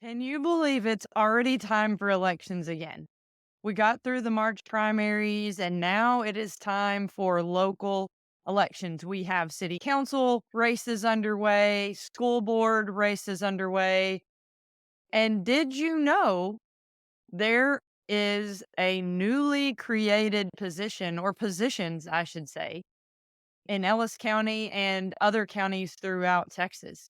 Can you believe it's already time for elections again? We got through the March primaries and now it is time for local elections. We have city council races underway, school board races underway. And did you know there is a newly created position, or positions, I should say, in Ellis County and other counties throughout Texas?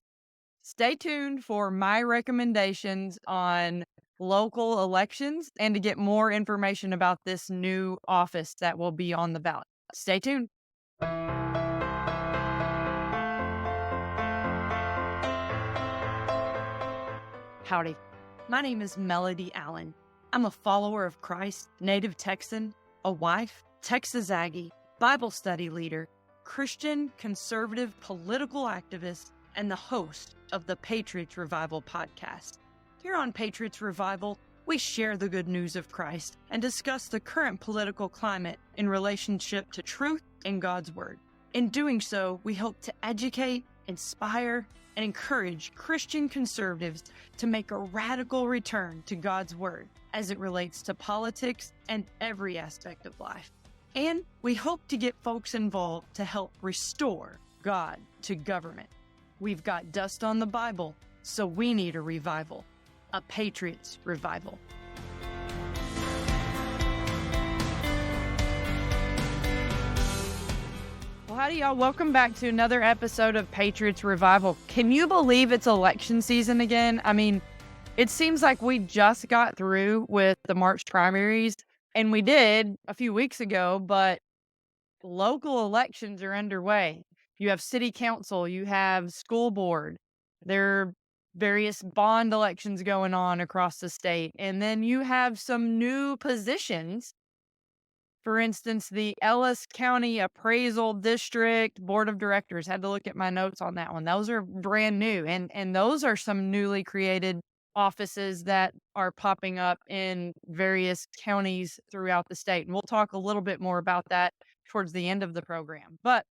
Stay tuned for my recommendations on local elections and to get more information about this new office that will be on the ballot. Stay tuned. Howdy. My name is Melody Allen. I'm a follower of Christ, native Texan, a wife, Texas Aggie, Bible study leader, Christian conservative political activist, and the host of the Patriots Revival podcast. Here on Patriots Revival, we share the good news of Christ and discuss the current political climate in relationship to truth and God's Word. In doing so, we hope to educate, inspire, and encourage Christian conservatives to make a radical return to God's Word as it relates to politics and every aspect of life. And we hope to get folks involved to help restore God to government. We've got dust on the Bible, so we need a revival, a Patriots Revival. Well, howdy, y'all. Welcome back to another episode of Patriots Revival. Can you believe it's election season again? I mean, it seems like we just got through with the March primaries, and we did a few weeks ago, but local elections are underway. You have city council, you have school board, there are various bond elections going on across the state, and then you have some new positions. For instance, the Ellis County Appraisal District Board of Directors. Had to look at my notes on that one. Those are brand new, and those are some newly created offices that are popping up in various counties throughout the state. And we'll talk a little bit more about that towards the end of the program. But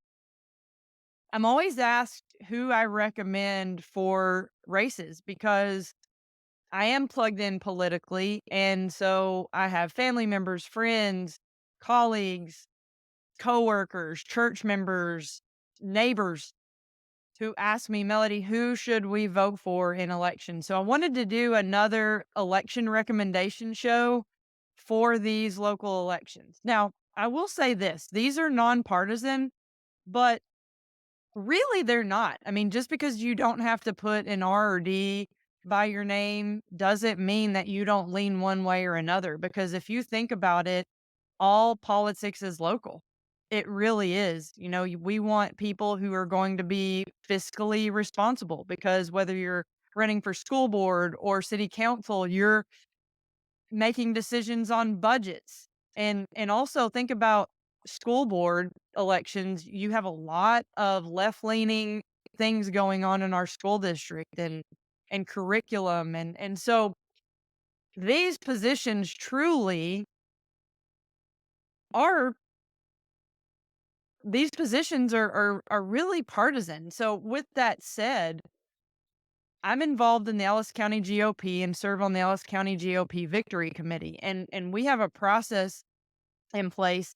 I'm always asked who I recommend for races because I am plugged in politically. And so I have family members, friends, colleagues, coworkers, church members, neighbors who ask me, Melody, who should we vote for in elections? So I wanted to do another election recommendation show for these local elections. Now, I will say this, these are nonpartisan, but really they're not. I mean, just because you don't have to put an R or D by your name doesn't mean that you don't lean one way or another. Because if you think about it, all politics is local. It really is. You know, we want people who are going to be fiscally responsible because whether you're running for school board or city council, you're making decisions on budgets. And also think about school board elections. You have a lot of left-leaning things going on in our school district and curriculum and so these positions truly are these positions are really partisan. So with that said, I'm involved in the Ellis County GOP and serve on the Ellis County GOP Victory Committee. And we have a process in place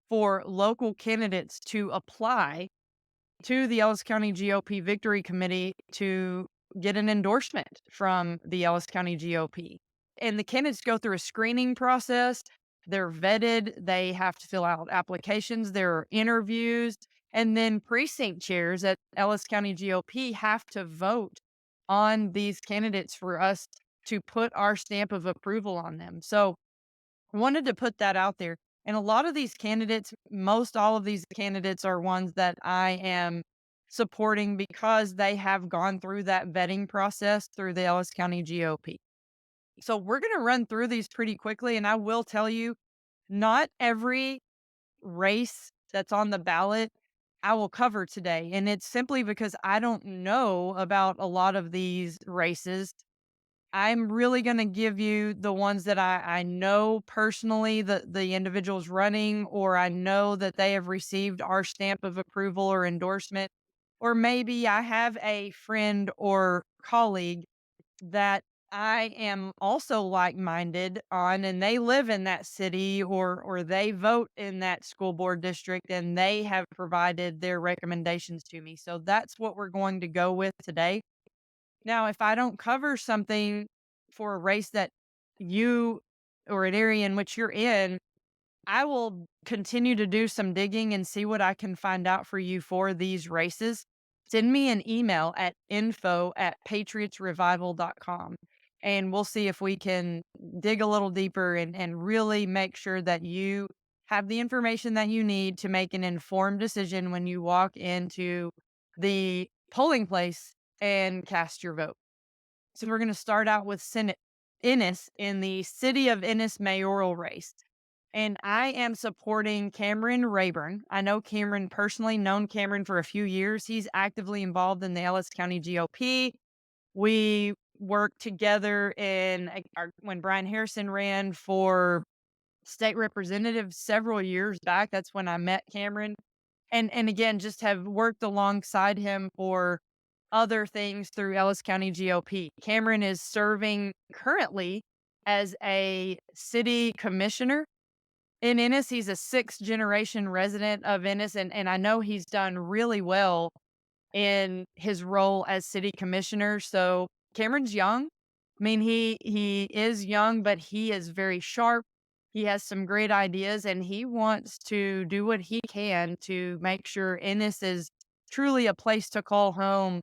for local candidates to apply to the Ellis County GOP Victory Committee to get an endorsement from the Ellis County GOP. And the candidates go through a screening process. They're vetted. They have to fill out applications. There are interviews. And then precinct chairs at Ellis County GOP have to vote on these candidates for us to put our stamp of approval on them. So I wanted to put that out there. And a lot of these candidates, most all of these candidates are ones that I am supporting because they have gone through that vetting process through the Ellis County GOP. So we're going to run through these pretty quickly. And I will tell you, not every race that's on the ballot I will cover today. And it's simply because I don't know about a lot of these races. I'm really gonna give you the ones that I know personally that the individuals running, or I know that they have received our stamp of approval or endorsement, or maybe I have a friend or colleague that I am also like-minded on, and they live in that city or they vote in that school board district, and they have provided their recommendations to me. So that's what we're going to go with today. Now, if I don't cover something for a race that you or an area in which you're in, I will continue to do some digging and see what I can find out for you for these races. Send me an email at info@patriotsrevival.com and we'll see if we can dig a little deeper and really make sure that you have the information that you need to make an informed decision when you walk into the polling place and cast your vote. So we're going to start out with Senate Ennis in the City of Ennis mayoral race. And I am supporting Cameron Rayburn. I know Cameron personally, known Cameron for a few years. He's actively involved in the Ellis County GOP. We worked together when Brian Harrison ran for state representative several years back. That's when I met Cameron. And again, just have worked alongside him for other things through Ellis County GOP. Cameron is serving currently as a city commissioner in Ennis. He's a sixth generation resident of Ennis, and I know he's done really well in his role as city commissioner. So Cameron's young. I mean, he is young, but he is very sharp. He has some great ideas, and he wants to do what he can to make sure Ennis is truly a place to call home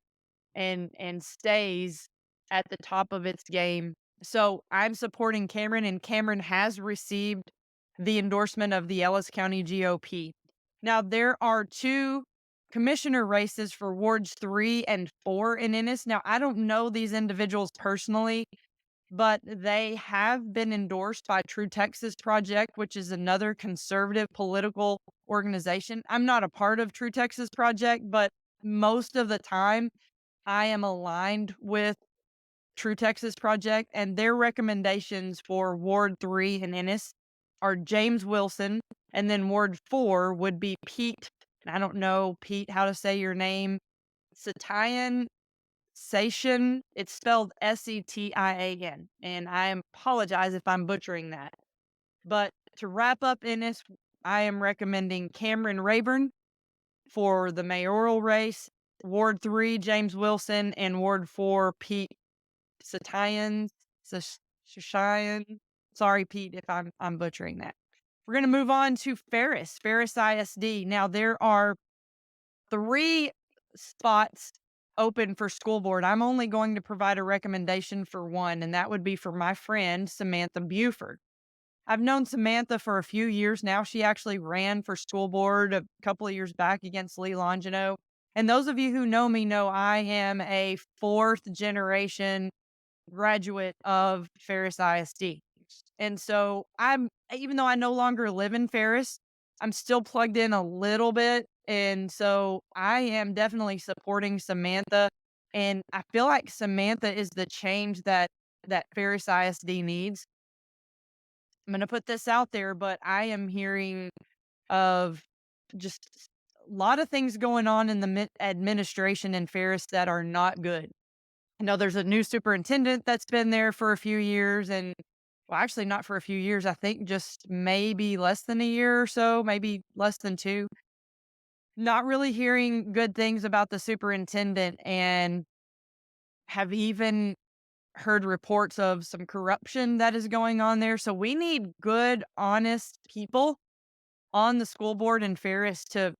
and stays at the top of its game. So I'm supporting Cameron, and Cameron has received the endorsement of the Ellis County GOP. Now, there are two commissioner races for wards 3 and 4 in Ennis. Now, I don't know these individuals personally, but they have been endorsed by True Texas Project, which is another conservative political organization. I'm not a part of True Texas Project, but most of the time I am aligned with True Texas Project, and their recommendations for Ward 3 in Ennis are James Wilson, and then Ward 4 would be Pete. I don't know, Pete, how to say your name. Satian Sation. It's spelled Setian, and I apologize if I'm butchering that. But to wrap up Ennis, I am recommending Cameron Rayburn for the mayoral race, Ward 3, James Wilson, and Ward 4, Pete Satian, Sashayan. Sorry, Pete, if I'm butchering that. We're going to move on to Ferris ISD. Now, there are 3 spots open for school board. I'm only going to provide a recommendation for one, and that would be for my friend, Samantha Buford. I've known Samantha for a few years now. She actually ran for school board a couple of years back against Lee Longino. And those of you who know me know I am a fourth generation graduate of Ferris ISD. And so even though I no longer live in Ferris, I'm still plugged in a little bit. And so I am definitely supporting Samantha. And I feel like Samantha is the change that Ferris ISD needs. I'm going to put this out there, but I am hearing of just a lot of things going on in the administration in Ferris that are not good. I know there's a new superintendent that's been there for a few years and well, actually not for a few years. I think just maybe less than a year or so, maybe less than 2. Not really hearing good things about the superintendent and have even heard reports of some corruption that is going on there. So we need good, honest people on the school board in Ferris to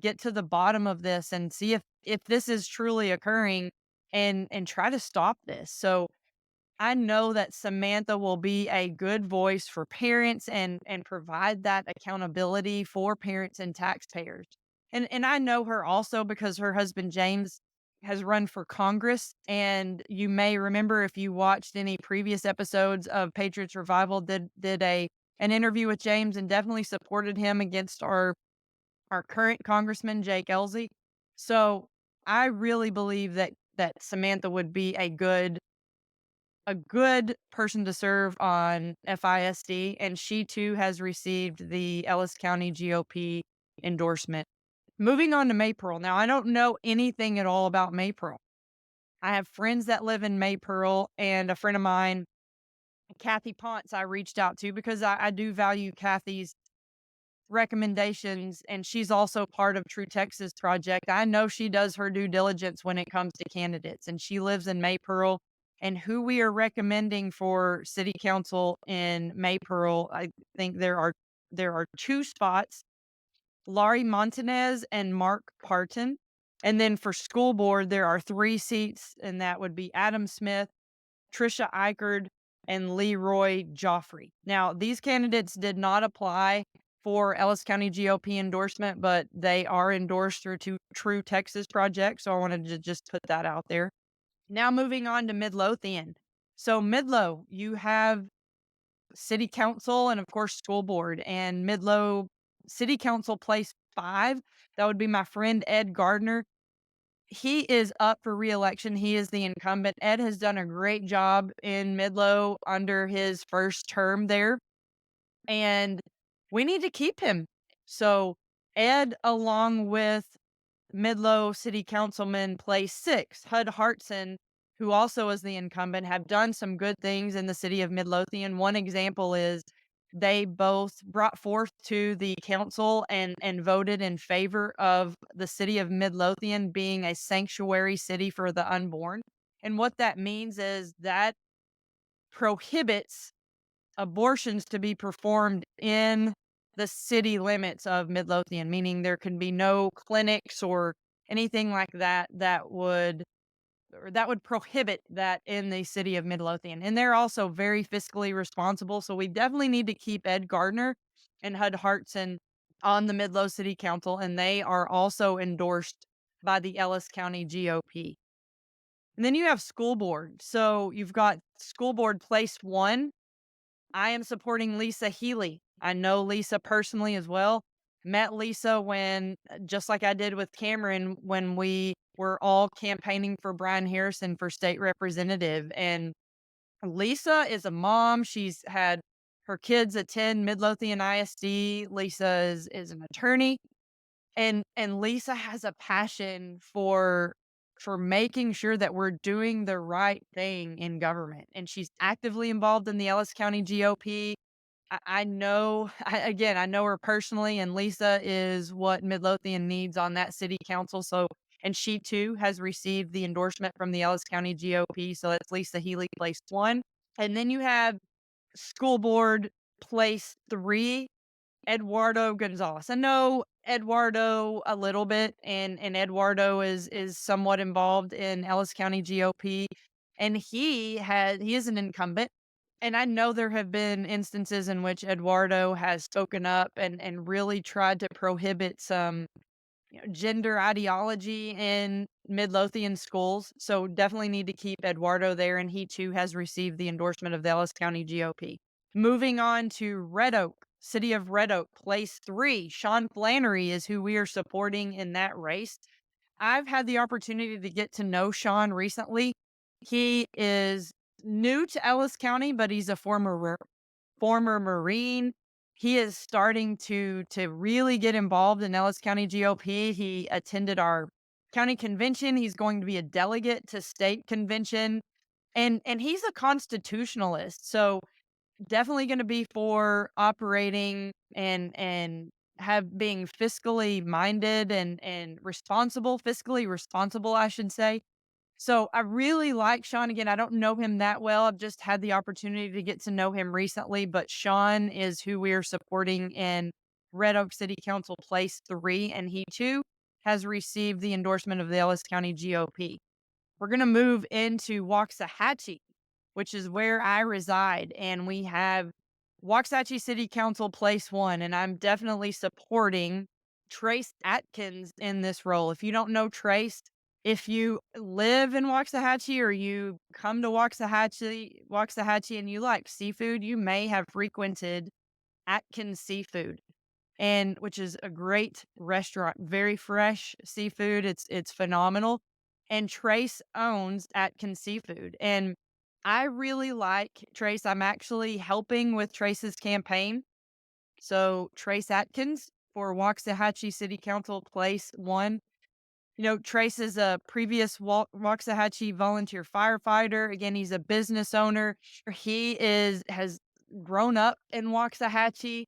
get to the bottom of this and see if this is truly occurring and try to stop this. So I know that Samantha will be a good voice for parents and provide that accountability for parents and taxpayers. And I know her also because her husband James has run for Congress. And you may remember if you watched any previous episodes of Patriots Revival, did an interview with James and definitely supported him against our current congressman Jake Elsey. So I really believe that Samantha would be a good person to serve on FISD, and she too has received the Ellis County GOP endorsement. Moving on to Maypearl. Now, I don't know anything at all about Maypearl. I have friends that live in Maypearl, and a friend of mine, Kathy Ponce, I reached out to because I do value Kathy's recommendations, and she's also part of True Texas Project. I know she does her due diligence when it comes to candidates, and she lives in Maypearl. And who we are recommending for city council in Maypearl, I think there are two spots: Laurie Montanez and Mark Parton. And then for school board, there are three seats, and that would be Adam Smith, Trisha Eichard, and Leroy Joffrey. Now, these candidates did not apply for Ellis County GOP endorsement, but they are endorsed through True Texas Project. So I wanted to just put that out there. Now, moving on to Midlothian. So, Midlo, you have city council and, of course, school board. And Midlo City Council Place 5, that would be my friend Ed Gardner. He is up for reelection. He is the incumbent. Ed has done a great job in Midlo under his first term there, and we need to keep him. So, Ed, along with Midlo City Councilman Place 6, Hud Hartson, who also is the incumbent, have done some good things in the city of Midlothian. One example is they both brought forth to the council and voted in favor of the city of Midlothian being a sanctuary city for the unborn. And what that means is that prohibits abortions to be performed in the city limits of Midlothian, meaning there can be no clinics or anything like that that would prohibit that in the city of Midlothian. And they're also very fiscally responsible. So we definitely need to keep Ed Gardner and Hud Hartson on the Midlo City Council. And they are also endorsed by the Ellis County GOP. And then you have school board. So you've got school board place 1. I am supporting Lisa Healy. I know Lisa personally as well. Met Lisa when, just like I did with Cameron, when we were all campaigning for Brian Harrison for state representative. And Lisa is a mom. She's had her kids attend Midlothian ISD. Lisa is an attorney. And Lisa has a passion for making sure that we're doing the right thing in government. And she's actively involved in the Ellis County GOP. I know, again, I know her personally, and Lisa is what Midlothian needs on that city council. So, and she too has received the endorsement from the Ellis County GOP. So that's Lisa Healy, place 1. And then you have school board place 3, Eduardo Gonzalez. I know Eduardo a little bit, and Eduardo is somewhat involved in Ellis County GOP, and he is an incumbent. And I know there have been instances in which Eduardo has spoken up and really tried to prohibit some gender ideology in Midlothian schools. So definitely need to keep Eduardo there, and he too has received the endorsement of the Ellis County GOP. Moving on to Red Oak, City of Red Oak, place 3. Sean Flannery is who we are supporting in that race. I've had the opportunity to get to know Sean recently. He is new to Ellis County, but he's a former Marine. He is starting to really get involved in Ellis County GOP. He attended our county convention. He's going to be a delegate to state convention, and he's a constitutionalist. So definitely going to be for operating and have being fiscally minded and responsible, fiscally responsible, I should say. So I really like Sean. Again, I don't know him that well. I've just had the opportunity to get to know him recently, but Sean is who we are supporting in Red Oak City Council Place 3, and he too has received the endorsement of the Ellis County GOP. We're going to move into Waxahachie, which is where I reside, and we have Waxahachie City Council Place 1, and I'm definitely supporting Trace Atkins in this role. If you don't know Trace, if you live in Waxahachie or you come to Waxahachie and you like seafood, you may have frequented Atkins Seafood, and which is a great restaurant, very fresh seafood. It's phenomenal. And Trace owns Atkins Seafood. And I really like Trace. I'm actually helping with Trace's campaign. So Trace Atkins for Waxahachie City Council Place 1. Trace is a previous Waxahachie volunteer firefighter. Again, he's a business owner. Has grown up in Waxahachie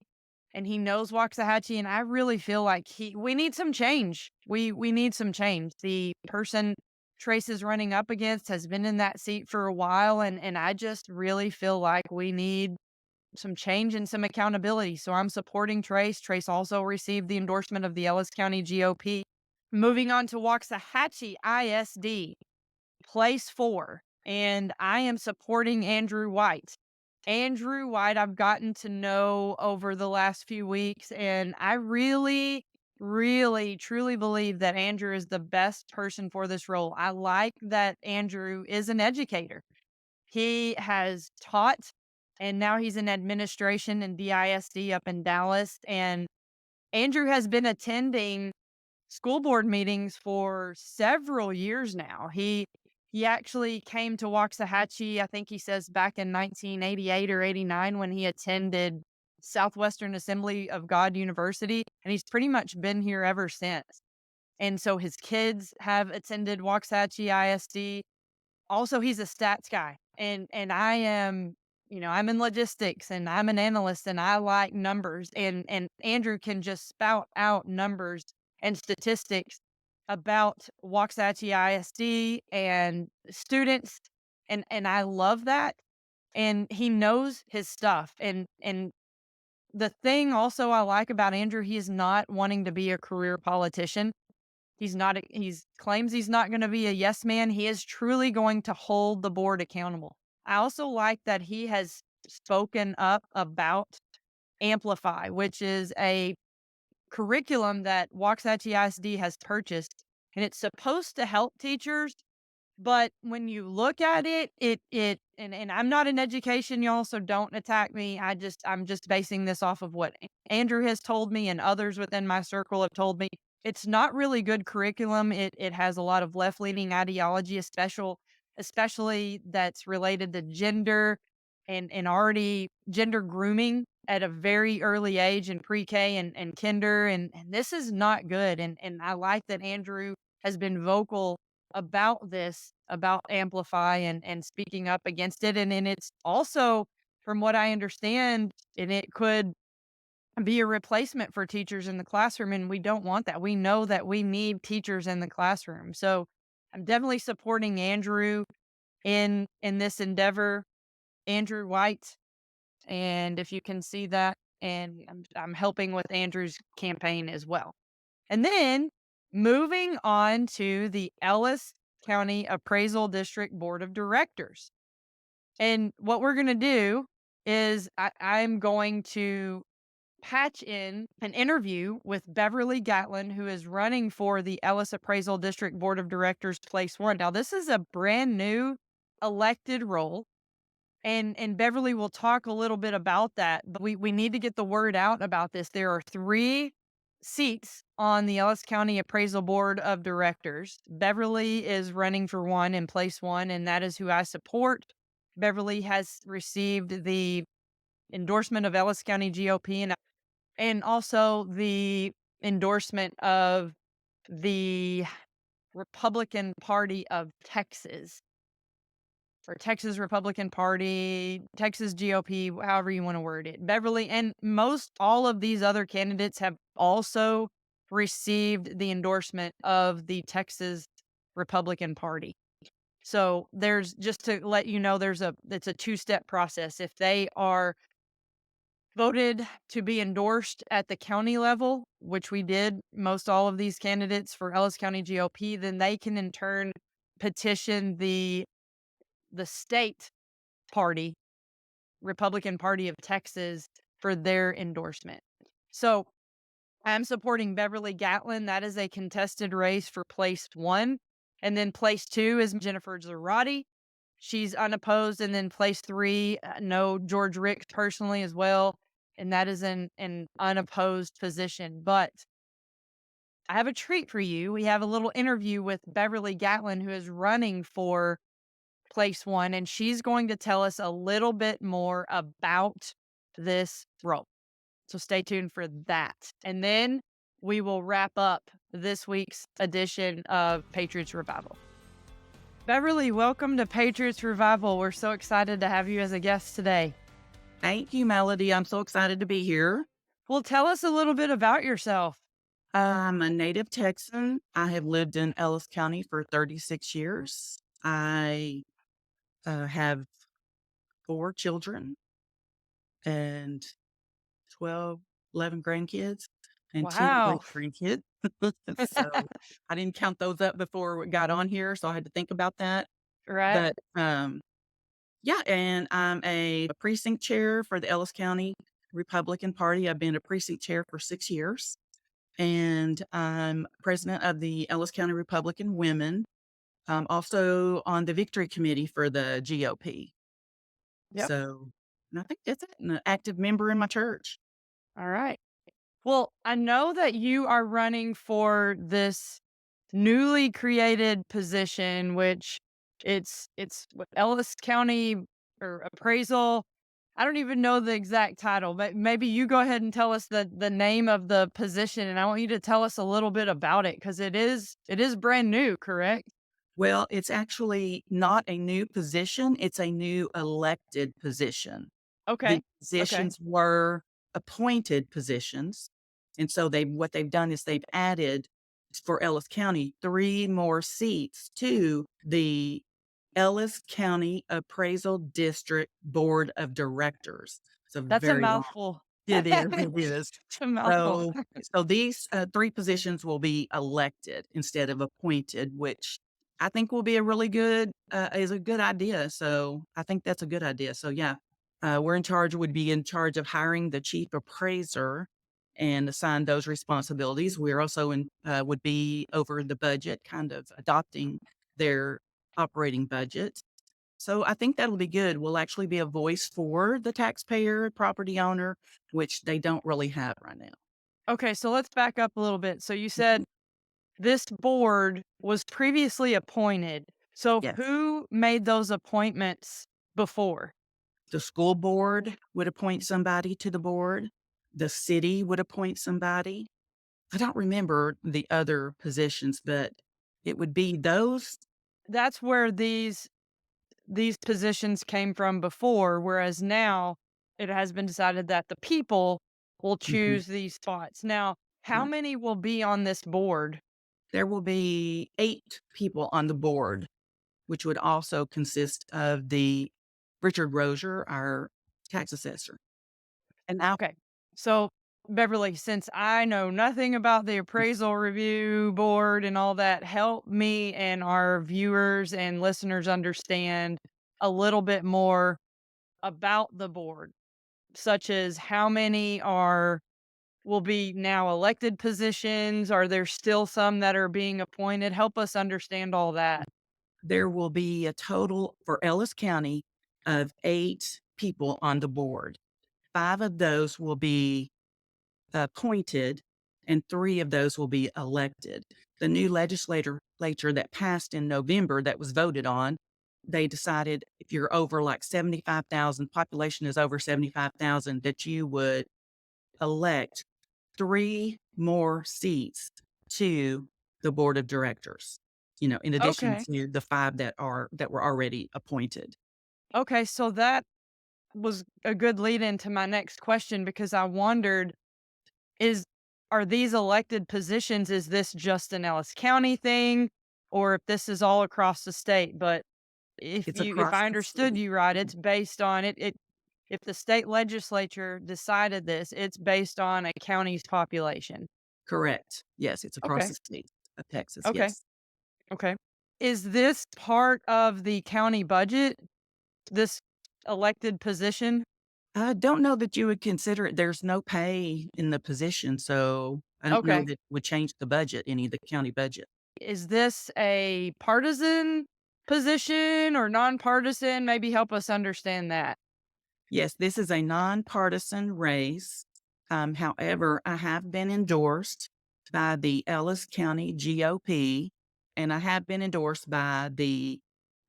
and he knows Waxahachie. And I really feel like we need some change. We need some change. The person Trace is running up against has been in that seat for a while. And I just really feel like we need some change and some accountability. So I'm supporting Trace. Trace also received the endorsement of the Ellis County GOP. Moving on to Waxahachie ISD, place 4, and I am supporting Andrew White. Andrew White, I've gotten to know over the last few weeks, and I really, really, truly believe that Andrew is the best person for this role. I like that Andrew is an educator. He has taught, and now he's in administration in DISD up in Dallas. And Andrew has been attending school board meetings for several years now. He actually came to Waxahachie, I think he says back in 1988 or 89 when he attended Southwestern Assembly of God University, and he's pretty much been here ever since. And so his kids have attended Waxahachie ISD. Also, he's a stats guy, and I am, I'm in logistics and I'm an analyst and I like numbers, and Andrew can just spout out numbers and statistics about Waxahachie ISD and students, and I love that. And he knows his stuff. And the thing also I like about Andrew, he is not wanting to be a career politician. He's claims he's not gonna be a yes man. He is truly going to hold the board accountable. I also like that he has spoken up about Amplify, which is a curriculum that Waxahachie ISD has purchased, and it's supposed to help teachers, but when you look at and I'm not in education, y'all, so don't attack me. I'm just basing this off of what Andrew has told me and others within my circle have told me. It's not really good curriculum. It has a lot of left-leaning ideology, especially that's related to gender and already gender grooming at a very early age in pre-K and kinder. And this is not good. And I like that Andrew has been vocal about this, about Amplify and speaking up against it. And it's also, from what I understand, and it could be a replacement for teachers in the classroom. And we don't want that. We know that we need teachers in the classroom. So I'm definitely supporting Andrew in this endeavor, Andrew White. And if you can see that, and I'm helping with Andrew's campaign as well. And then moving on to the Ellis County Appraisal District Board of Directors. And what we're going to do is I'm going to patch in an interview with Beverly Gatlin, who is running for the Ellis Appraisal District Board of Directors, Place 1. Now, this is a brand new elected role. And Beverly will talk a little bit about that, but we need to get the word out about this. There are 3 seats on the Ellis County Appraisal Board of Directors. Beverly is running for one in Place 1, and that is who I support. Beverly has received the endorsement of Ellis County GOP and also the endorsement of the Republican Party of Texas, or Texas Republican Party, Texas GOP, however you want to word it. Beverly and most all of these other candidates have also received the endorsement of the Texas Republican Party. So there's, just to let you know, it's a 2-step process. If they are voted to be endorsed at the county level, which we did most all of these candidates for Ellis County GOP, then they can in turn petition the state party, Republican Party of Texas, for their endorsement. So I'm supporting Beverly Gatlin. That is a contested race for Place 1. And then Place 2 is Jennifer Zarate. She's unopposed. And then Place 3, no, George Ricks personally as well. And that is an unopposed position. But I have a treat for you. We have a little interview with Beverly Gatlin, who is running for Place 1, and she's going to tell us a little bit more about this role. So stay tuned for that. And then we will wrap up this week's edition of Patriots Revival. Beverly, welcome to Patriots Revival. We're so excited to have you as a guest today. Thank you, Melody. I'm so excited to be here. Well, tell us a little bit about yourself. I'm a native Texan. I have lived in Ellis County for 36 years. I have 4 children and 12, 11 grandkids and 10 great Wow. grandkids. So I didn't count those up before we got on here, so I had to think about that. Right. But yeah, and I'm a precinct chair for the Ellis County Republican Party. I've been a precinct chair for 6 years. And I'm president of the Ellis County Republican Women. I'm also on the victory committee for the GOP. Yep. So, and I think that's it. And an active member in my church. All right. Well, I know that you are running for this newly created position, which it's what, Ellis County or Appraisal. I don't even know the exact title, but maybe you go ahead and tell us the name of the position, and I want you to tell us a little bit about it because it is brand new, correct? Well, it's actually not a new position, it's a new elected position. The Okay. Okay. positions were appointed positions. And so what they've done is they've added for Ellis County 3 more seats to the Ellis County Appraisal District Board of Directors. It's a That's a very long. mouthful. It is. It is. It's a mouthful. So these 3 positions will be elected instead of appointed, which I think will be a really good is a good idea. So I think that's a good idea. So yeah, would be in charge of hiring the chief appraiser and assign those responsibilities. We're also would be over the budget, kind of adopting their operating budget. So I think that'll be good. We'll actually be a voice for the taxpayer, property owner, which they don't really have right now. Okay, so let's back up a little bit. So you Mhm. said this board was previously appointed. So Yes. who made those appointments before? The school board would appoint somebody to the board. The city would appoint somebody. I don't remember the other positions, but it would be those. That's where these positions came from before, whereas now it has been decided that the people will Mhm. choose these spots. Now, how Right. many will be on this board? There will be 8 people on the board, which would also consist of the Richard Rozier, our tax assessor. And now Okay. So, Beverly, since I know nothing about the appraisal review board and all that, help me and our viewers and listeners understand a little bit more about the board, such as how many are will be now elected positions? Are there still some that are being appointed? Help us understand all that. there will be a total for Ellis County of 8 people on the board. 5 of those will be appointed, and 3 of those will be elected. The new legislature that passed in November that was voted on, they decided if you're over like 75,000, population is over 75,000, that you would elect 3 more seats to the board of directors, in addition Okay. to the 5 that were already appointed. Okay. So that was a good lead into my next question because I wondered is are these elected positions, is this just an Ellis County thing or if this is all across the state? But It's if across I the understood state. you right, it's based on it if the state legislature decided this, it's based on a county's population. Correct. Yes, it's across Okay. the state of Texas. Okay. Yes. Okay. Is this part of the county budget? This elected position? I don't know that you would consider it. There's no pay in the position, so I don't know Okay. that would change the budget, any of the county budget. Is this a partisan position or nonpartisan? Maybe help us understand that. Yes, this is a nonpartisan race. However, I have been endorsed by the Ellis County GOP, and I have been endorsed by the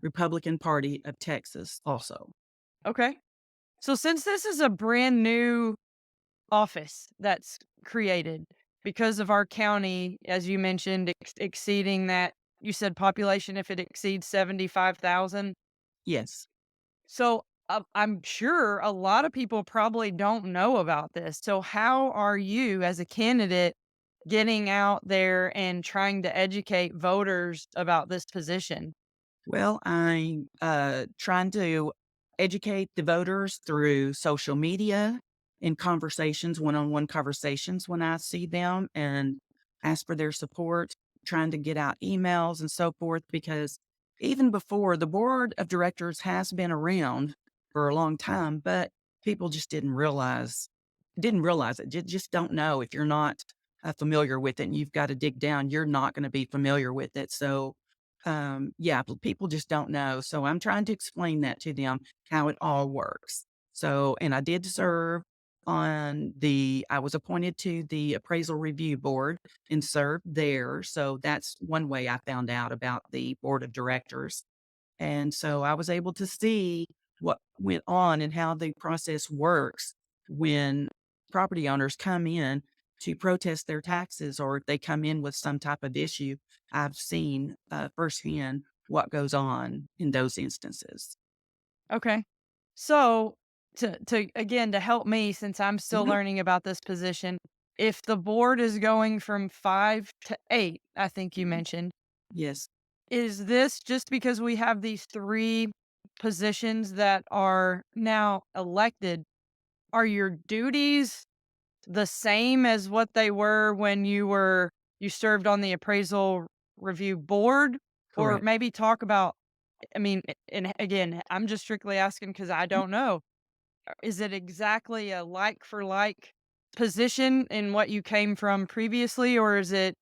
Republican Party of Texas also. Okay. So since this is a brand new office that's created, because of our county, as you mentioned, exceeding that, you said population if it exceeds 75,000. Yes. So I'm sure a lot of people probably don't know about this. So, how are you as a candidate getting out there and trying to educate voters about this position? Well, I'm trying to educate the voters through social media, in conversations, one on one conversations when I see them, and ask for their support, trying to get out emails and so forth. Because even before, the board of directors has been around for a long time, but people just didn't realize it. Just don't know. If you're not familiar with it and you've got to dig down, you're not going to be familiar with it. So yeah, people just don't know. So I'm trying to explain that to them, how it all works. So, and I did serve I was appointed to the Appraisal Review Board and served there. So that's one way I found out about the board of directors. And so I was able to see what went on and how the process works when property owners come in to protest their taxes, or if they come in with some type of issue. I've seen firsthand what goes on in those instances. Okay. So, to again, to help me since I'm still Mhm. learning about this position, if the board is going from 5 to 8, I think you mentioned, Yes, is this just because we have these 3 positions that are now elected? Are your duties the same as what they were when you served on the appraisal review board? Or correct. maybe talk about, I mean, and again, I'm just strictly asking because I don't know. Is it exactly a like for like position in what you came from previously, or it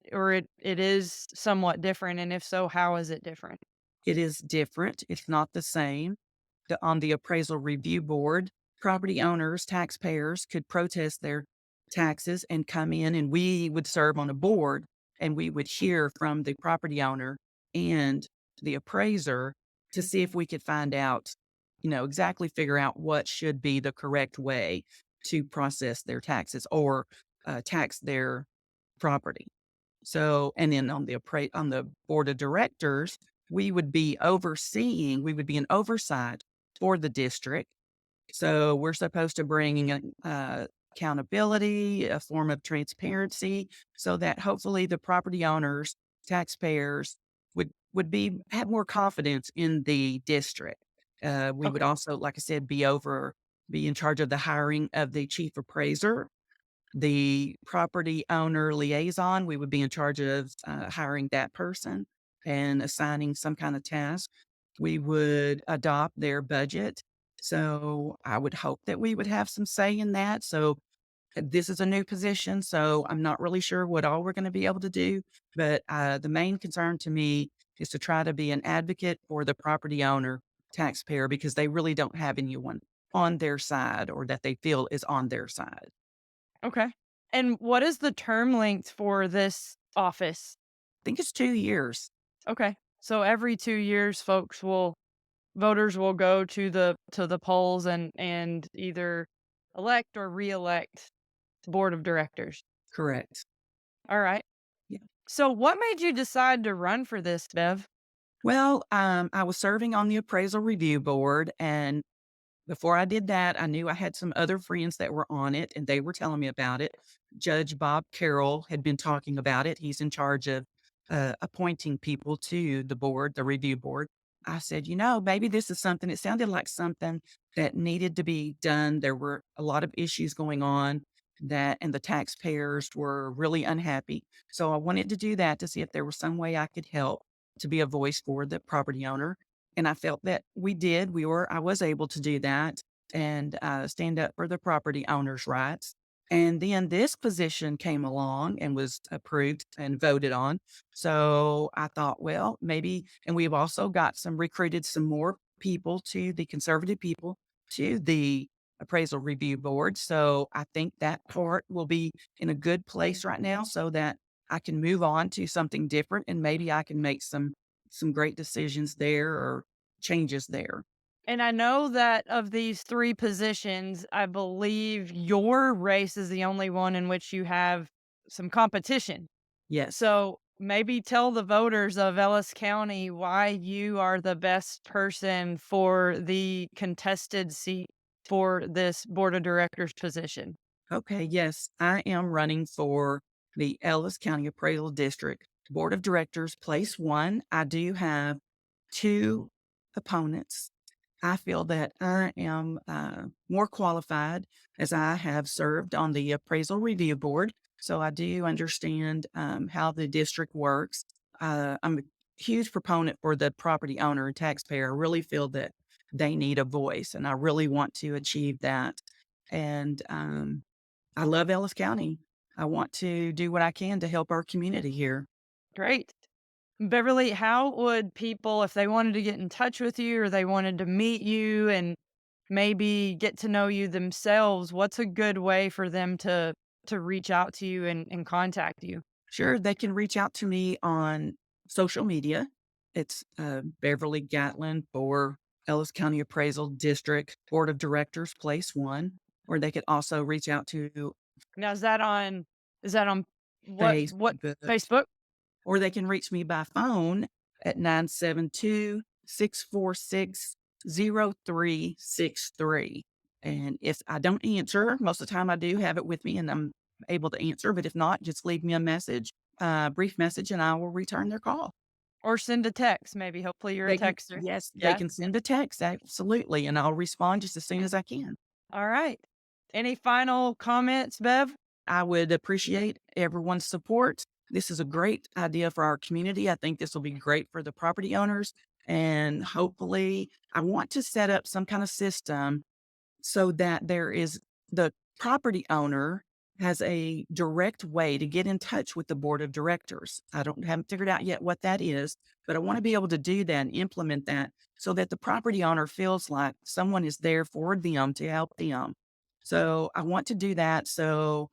is somewhat different, and if so, how is it different? It is different. It's not the same. On the appraisal review board, property owners, taxpayers could protest their taxes and come in, and we would serve on a board, and we would hear from the property owner and the appraiser to see if we could find out, exactly figure out what should be the correct way to process their taxes or tax their property. So, and then on the board of directors, we would be an oversight for the district. So we're supposed to bring in, accountability, a form of transparency, so that hopefully the property owners, taxpayers would have more confidence in the district. We would Okay. also, like I said, be in charge of the hiring of the chief appraiser, the property owner liaison. We would be in charge of hiring that person and assigning some kind of task. We would adopt their budget. So I would hope that we would have some say in that. So this is a new position. So I'm not really sure what all we're going to be able to do. But the main concern to me is to try to be an advocate for the property owner, taxpayer, because they really don't have anyone on their side or that they feel is on their side. Okay. And what is the term length for this office? Think it's 2 years. Okay. So every 2 years, voters will go to the polls and either elect or reelect board of directors. Correct. All right. Yeah. So what made you decide to run for this, Bev? Well, I was serving on the appraisal review board, and before I did that, I knew I had some other friends that were on it, and they were telling me about it. Judge Bob Carroll had been talking about it. He's in charge of appointing people to the board, the review board. I said, maybe this is something. It sounded like something that needed to be done. There were a lot of issues going on and the taxpayers were really unhappy. So I wanted to do that to see if there was some way I could help to be a voice for the property owner. And I felt that I was able to do that and stand up for the property owner's rights. And then this position came along and was approved and voted on. So I thought, well, maybe, and we've also recruited some more people to the conservative people to the appraisal review board. So I think that part will be in a good place right now so that I can move on to something different and maybe I can make some great decisions there or changes there. And I know that of these 3 positions, I believe your race is the only one in which you have some competition. Yes. So maybe tell the voters of Ellis County why you are the best person for the contested seat for this board of directors position. Okay. Yes, I am running for the Ellis County Appraisal District Board of Directors, place one. I do have two opponents. I feel that I am more qualified as I have served on the Appraisal Review Board. So I do understand how the district works. I'm a huge proponent for the property owner and taxpayer. I really feel that they need a voice, and I really want to achieve that. And I love Ellis County. I want to do what I can to help our community here. Great. Beverly, how would people, if they wanted to get in touch with you or they wanted to meet you and maybe get to know you themselves, what's a good way for them to reach out to you and contact you? Sure, they can reach out to me on social media. It's Beverly Gatlin for Ellis County Appraisal District Board of Directors, place one. Or they could also reach out to Now is that on what Facebook, Facebook? or they can reach me by phone at 972-646-0363. And if I don't answer, most of the time I do have it with me and I'm able to answer. But if not, just leave me a message, brief message, and I will return their call. Or send a text maybe, hopefully you're a They can, texter. yes, they Yeah? can send a text, absolutely, and I'll respond just as soon as I can. Alright. Any final comments, Bev? I would appreciate everyone's support. This is a great idea for our community. I think this will be great for the property owners. And hopefully, I want to set up some kind of system so that the property owner has a direct way to get in touch with the board of directors. Haven't figured out yet what that is, but I want to be able to do that and implement that so that the property owner feels like someone is there for them to help them. So I want to do that. So,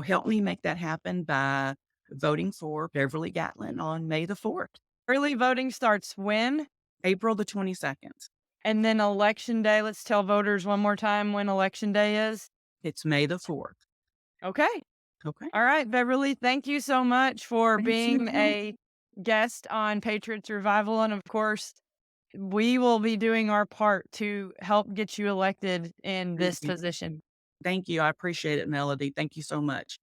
help me make that happen by voting for Beverly Gatlin on May the 4th, Early voting starts when? April the 22nd. And then election day, let's tell voters one more time when election day is. It's May the 4th. Okay. Okay. All right, Beverly, thank you so much for Thank you. being a guest on Patriots Revival. And of course, we will be doing our part to help get you elected in Thank this you. position. Thank you. I appreciate it, Melody. Thank you so much.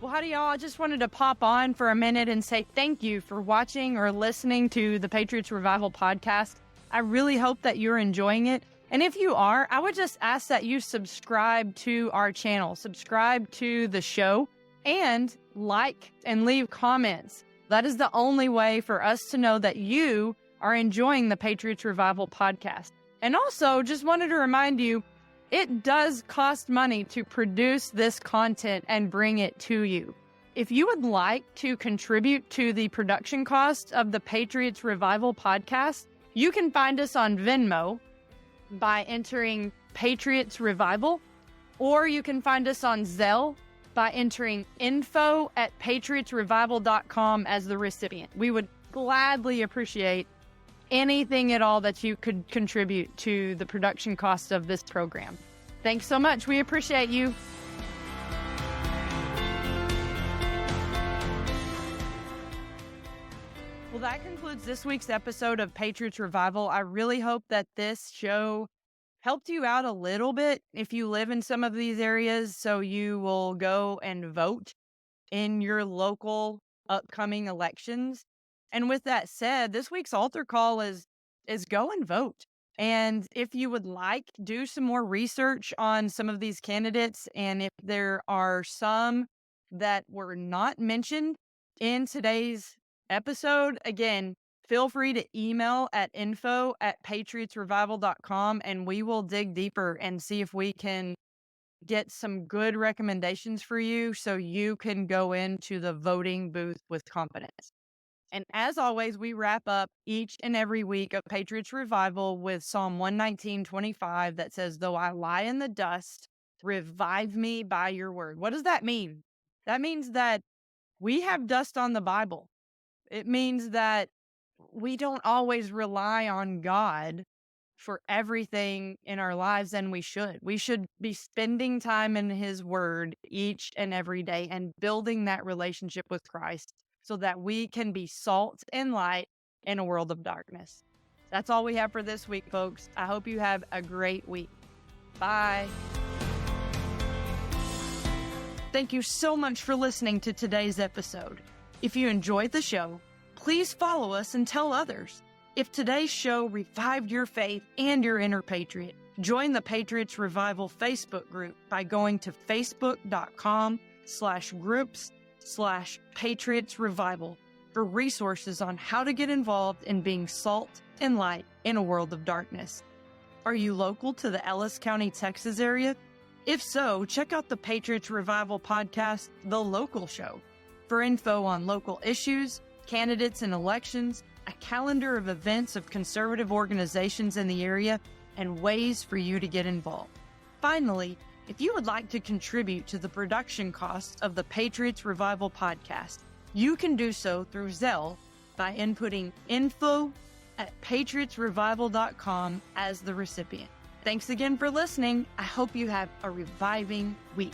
Well, howdy, y'all. I just wanted to pop on for a minute and say thank you for watching or listening to the Patriots Revival podcast. I really hope that you're enjoying it. And if you are, I would just ask that you subscribe to our channel, subscribe to the show, and like and leave comments. That is the only way for us to know that you are enjoying the Patriots Revival podcast. And also, just wanted to remind you, it does cost money to produce this content and bring it to you. If you would like to contribute to the production cost of the Patriots Revival podcast, you can find us on Venmo by entering Patriots Revival, or you can find us on Zelle by entering info@patriotsrevival.com as the recipient. We would gladly appreciate anything at all that you could contribute to the production cost of this program. Thanks so much. We appreciate you. Well, that concludes this week's episode of Patriots Revival. I really hope that this show helped you out a little bit if you live in some of these areas, so you will go and vote in your local upcoming elections. And with that said, this week's altar call is go and vote. And if you would like, do some more research on some of these candidates. And if there are some that were not mentioned in today's episode, again, feel free to email at info@patriotsrevival.com and we will dig deeper and see if we can get some good recommendations for you so you can go into the voting booth with confidence. And as always, we wrap up each and every week of Patriots Revival with Psalm 119:25 that says, "Though I lie in the dust, revive me by your word." What does that mean? That means that we have dust on the Bible. It means that we don't always rely on God for everything in our lives, and we should. We should be spending time in His Word each and every day and building that relationship with Christ so that we can be salt and light in a world of darkness. That's all we have for this week, folks. I hope you have a great week. Bye. Thank you so much for listening to today's episode. If you enjoyed the show, please follow us and tell others. If today's show revived your faith and your inner patriot, join the Patriots Revival Facebook group by going to facebook.com/groups/Patriots Revival for resources on how to get involved in being salt and light in a world of darkness. Are you local to the Ellis County, Texas area? If so, check out the Patriots Revival podcast, The Local Show, for info on local issues, candidates and elections, a calendar of events of conservative organizations in the area, and ways for you to get involved. Finally, if you would like to contribute to the production costs of the Patriots Revival podcast, you can do so through Zelle by inputting info@patriotsrevival.com as the recipient. Thanks again for listening. I hope you have a reviving week.